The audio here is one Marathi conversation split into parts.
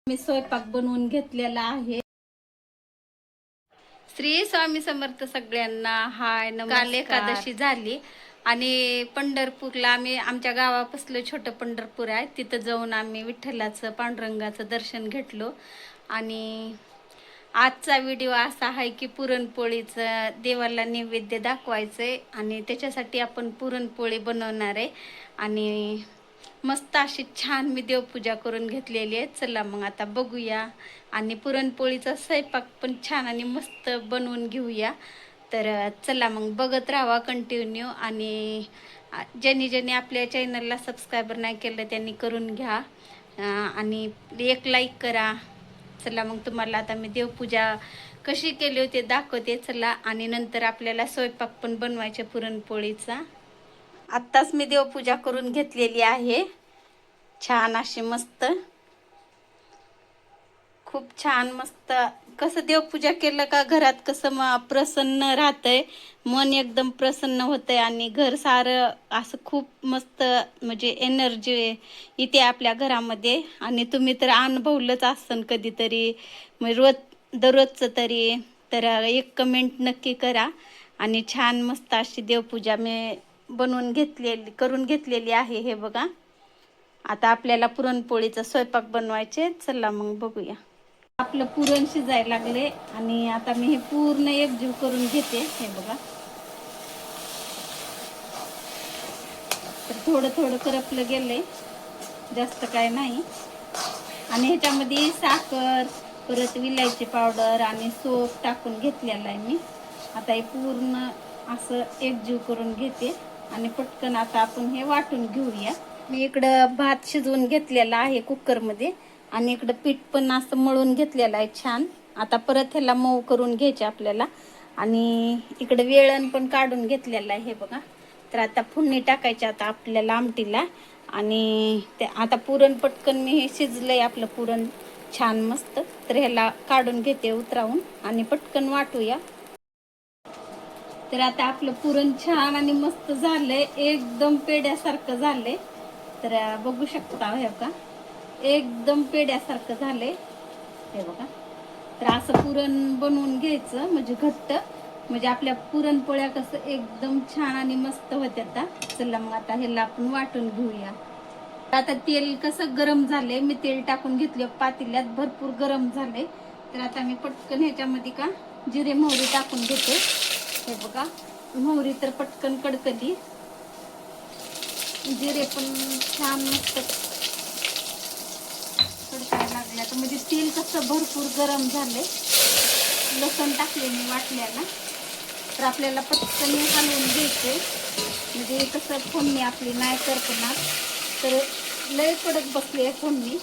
मी स्वयंपाक बनवून घेतलेला आहे। श्री स्वामी समर्थ सगळ्यांना। हाय नमस्कार। काल एकादशी झाली आणि पंढरपूरला आम्ही आमच्या गावापासलं छोटं पंढरपूर आहे, तिथं जाऊन आम्ही विठ्ठलाचं पांडुरंगाचं दर्शन घेतलो। आणि आजचा व्हिडिओ असा आहे की पुरणपोळीचं देवाला नैवेद्य दाखवायचंय आणि त्याच्यासाठी आपण पुरणपोळी बनवणार आहे। आणि मस्त अशी छान मी देवपूजा करून घेतलेली आहे। चला मग आता बघूया आणि पुरणपोळीचा स्वयंपाक पण छान आणि मस्त बनवून घेऊया। तर चला मग बघत राहा कंटिन्यू। आणि ज्यांनी आपल्या चॅनलला सबस्क्रायबर नाही केलं त्यांनी करून घ्या आणि एक लाईक करा। चला मग तुम्हाला आता मी देवपूजा कशी केली होती दाखवते चला। आणि नंतर आपल्याला स्वयंपाक पण बनवायचे पुरणपोळीचा। आत्ताच मी देवपूजा करून घेतलेली आहे, छान अशी मस्त, खूप छान मस्त। कसं देवपूजा केलं का घरात कसं प्रसन्न राहतंय, मन एकदम प्रसन्न होतंय आणि घर सारं असं खूप मस्त म्हणजे एनर्जी इथे आपल्या घरामध्ये। आणि तुम्ही तर अनुभवलंच असन कधीतरी, रोज दररोजचं तरी। तर एक कमेंट नक्की करा। आणि छान मस्त अशी देवपूजा मी करून घेतलेली आहे। हे बघा, आता आपल्याला पुरणपोळीचा स्वयंपाक बनवायचे। चला मग बघूया। आपलं पुरण शिजायला लागले आणि आता मी हे पूर्ण एकजीव करून घेते। हे बघा, तर थोडं थोडं करपलं गेलंय, जास्त काय नाही। आणि ह्याच्यामध्ये साखर, परत विलायची पावडर आणि सोप टाकून घेतलेला आहे मी। आता हे पूर्ण असं एकजीव करून घेते आणि पटकन आता आपण हे वाटून घेऊया। मी इकडं भात शिजवून घेतलेला आहे कुकरमध्ये आणि इकडं पीठ पण असं मळून घेतलेलं आहे छान। आता परत ह्याला मऊ करून घ्यायचे आपल्याला। आणि इकडे वेळण पण काढून घेतलेलं आहे हे बघा। तर आता फोडणी टाकायची आता आपल्याला आमटीला। आणि ते आता पुरण पटकन मी हे शिजलंय आपलं पुरण छान मस्त, तर ह्याला काढून घेते उतरावून आणि पटकन वाटूया। तर आता आपलं पुरण छान आणि मस्त झालंय, एकदम पेड्यासारखं झालंय। तर बघू शकता हे बघा, एकदम पेड्यासारखं झालंय हे बघा। तर असं पुरण बनवून घ्यायचं म्हणजे घट्ट, म्हणजे आपल्या पुरणपोळ्या कसं एकदम छान आणि मस्त होत्या। चला मग आता ह्याला आपण वाटून घेऊया। आता तेल कसं गरम झालंय, मी तेल टाकून घेतले पातेल्यात, भरपूर गरम झालंय। तर आता मी पटकन ह्याच्यामध्ये का जिरे मोहरी टाकून घेते। हे बघा, मोहरी तर पटकन कडकली, जिरे पण छान मस्त कडकायला लागले। तर म्हणजे तेल कसं भरपूर गरम झालंय, लसूण टाकले मी वाटल्याला। तर आपल्याला पटकन हलवून घ्यायचंय, म्हणजे कसं फोडणी आपली नाही करपणार, तर लय कडक बसले फोडणी।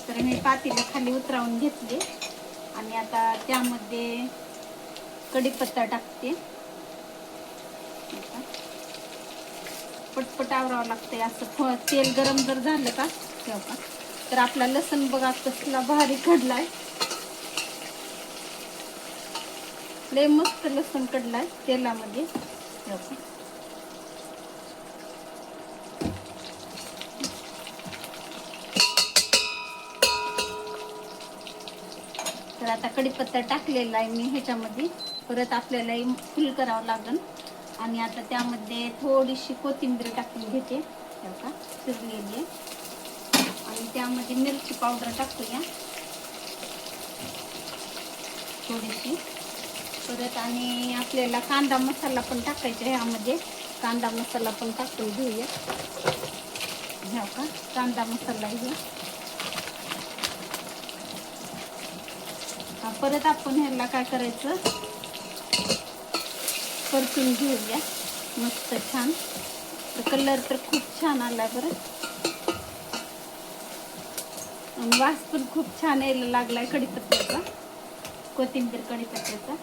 तर मी पातेलं खाली उतरावून घेतले आणि आता त्यामध्ये कढीपत्ता टाकते। पटपट आवरावं लागतंय असं, तेल गरम जर झालं का तेव्हा। तर आपला लसूण बघा कसला भारी कडलाय, लय मस्त लसूण कडलाय तेलामध्ये। तर आता कढीपत्ता टाकलेला आहे मी ह्याच्यामध्ये, परत आपल्याला फुल करावं लागेल। आणि आता त्यामध्ये थोडीशी कोथिंबीर टाकून घेते चिरलेली आहे। आणि त्यामध्ये मिरची पावडर टाकूया थोडीशी, परत आणि आपल्याला कांदा मसाला पण टाकायचा आहे ह्यामध्ये। कांदा मसाला पण टाकून घेऊया ह्या का कांदा मसाला आहे। परत आपण ह्याला काय करायचं, परतून घेऊया मस्त छान। कलर तर खूप छान आलाय बरं, आणि वास पण खूप छान यायला लागलाय कढीपत्त्याचा, कोथिंबीर कढीपत्त्याचा।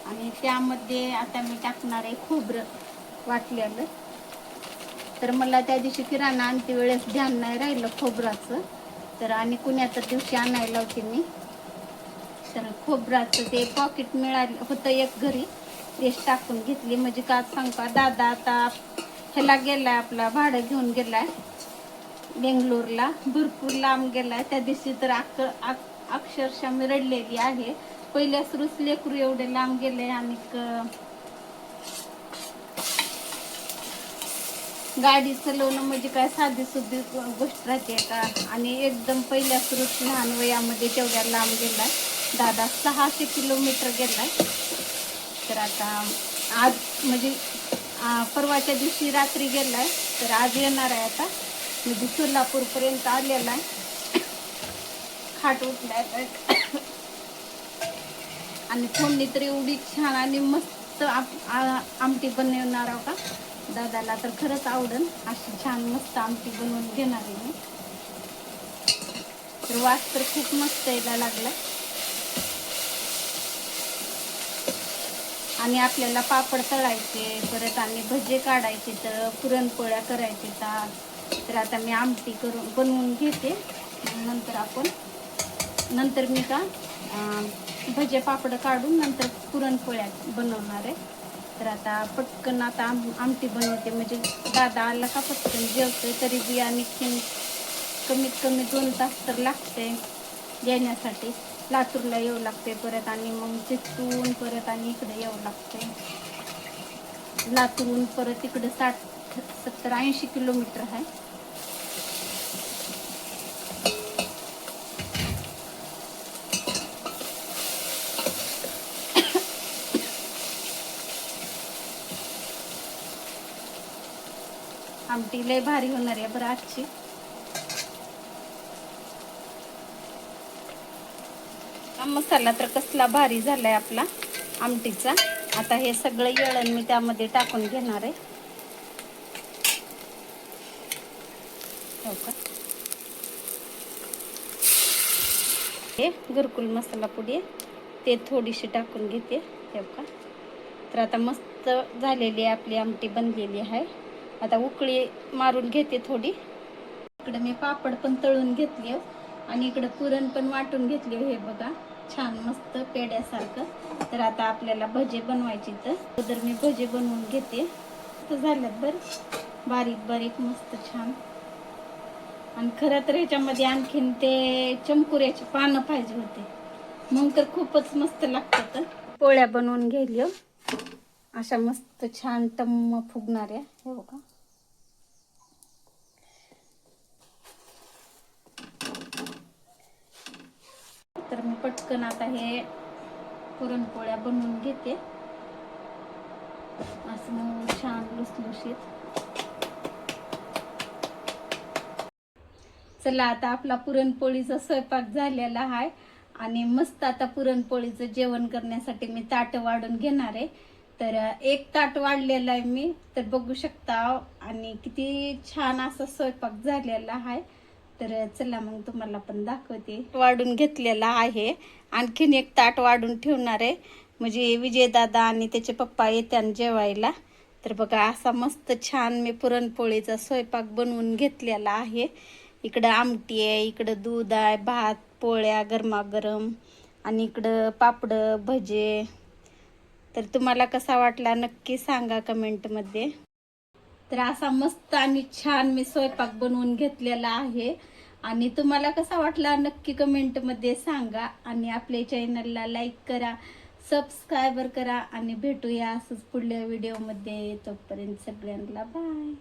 आणि त्यामध्ये आता मी टाकणार आहे खोबरं वाटलेलं। तर मला त्या दिवशी किराणा आणते वेळेस ध्यान नाही राहिलं खोबराचं, तर आणि कुण्याच्या दिवशी आणायला होते मी। तर खोबराचं ते पॉकेट मिळालं होतं एक घरी, तेच टाकून घेतली। म्हणजे का सांगू का, दादा आता ह्याला गेलाय आपला भाडं घेऊन गेलाय बेंगलोरला भरपूर लांब गेलाय. त्या दिवशी तर अक्षरशः मी रडलेली आहे. पहिल्याच रोज लेकरू एवढे लांब गेले आणि गाडी चालवणं म्हणजे काय साधी सुधी गोष्ट राहते का. आणि एकदम पहिल्या सुरूच लहान वयामध्ये तेवढ्या लांब गेलाय. दादा 600 किलोमीटर गेलाय. तर आता आज म्हणजे परवाच्या दिवशी रात्री गेलाय, तर आज येणार आहे. आता म्हणजे सोलापूरपर्यंत आलेला आहे. खाट उठलाय आणि फोडणी तर एवढी छान आणि मस्त आमटी बनवणार आहो का. दादाला तर खरंच आवडन अशी छान मस्त आमटी बनवून घेणार आहे मी. तर वास तर खूप मस्त यायला लागला. आणि आपल्याला पापड तळायचे, परत आणि भजे काढायचे, तर पुरणपोळ्या करायचे. तर आता मी आमटी बनवून घेते. नंतर मी भजे पापड काढून नंतर पुरणपोळ्या बनवणार आहे. तर आता पटकन आता आमटी बनवते, म्हणजे दादा आला का पटकन जेवतोय. तरी बी आणखीन कमीत कमी 2 तास तर लागते येण्यासाठी. लातूरला येऊ लागते परत आणि मग तिथून परत आणि इकडे यावं लागते. लातूरून परत इकडे 60, 70, 80 किलोमीटर आहे. आमटी लय भारी होणार आहे बरं आजची. मसाला तर कसला भारी झालाय आपला आमटीचा. आता हे सगळं येळण मी त्यामध्ये टाकून घेणार आहे. हो का. हे घरकुल मसाला पुडी ते थोडीशी टाकून घेते. हो का. तर आता मस्त झालेली आहे आपली आमटी, बनलेली आहे. आता उकळी मारून घेते थोडी. इकडे मी पापड पण तळून घेतले आणि इकडे पुरण पण वाटून घेतले. हे बघा छान मस्त पेड्यासारखं. तर आता आपल्याला भजे बनवायचे, तर मी भजे बनवून घेते. तर झाल्यात बरं बारीक बारीक मस्त छान. आणि खरं तर ह्याच्यामध्ये आणखीन ते चमकुऱ्याची पानं पाहिजे होते, मग तर खूपच मस्त लागतात. पोळ्या बनवून घेतल्या अशा मस्त छान टम्म फुगणाऱ्या. हे बघा तर मी पटकन आता हे पुरणपोळ्या बनवून घेते. असं मग छान लुसलुशीत. चला आता आपला पुरणपोळीचा स्वयंपाक झालेला आहे आणि मस्त आता पुरणपोळीचं जेवण करण्यासाठी मी ताट वाढून घेणार आहे. तर 1 ताट वाढलेलं आहे मी, तर बघू शकता. आणि किती छान असा स्वयंपाक झालेला आहे. तर चला मग तुम्हाला पण दाखवते. वाढून घेतलेला आहे. आणखीन 1 ताट वाढून ठेवणार आहे, म्हणजे विजयदादा आणि त्याचे पप्पा येत्यान जेवायला. तर बघा असा मस्त छान मी पुरणपोळीचा स्वयंपाक बनवून घेतलेला आहे. इकडं आमटी आहे, इकडं दूध आहे, भात, पोळ्या गरमागरम आणि इकडं पापड भजे. तर तुम्हाला कसा वाटला नक्की सांगा कमेंटमध्ये. तर असा मस्त आणि छान मी स्वयंपाक बनवून घेतलेला आहे. आणि तुम्हाला कसा वाटला नक्की कमेंटमध्ये सांगा. आणि आपल्या चॅनलला लाईक करा, सबस्क्राईबर करा आणि भेटूया असंच पुढल्या व्हिडिओमध्ये. तोपर्यंत सगळ्यांना बाय.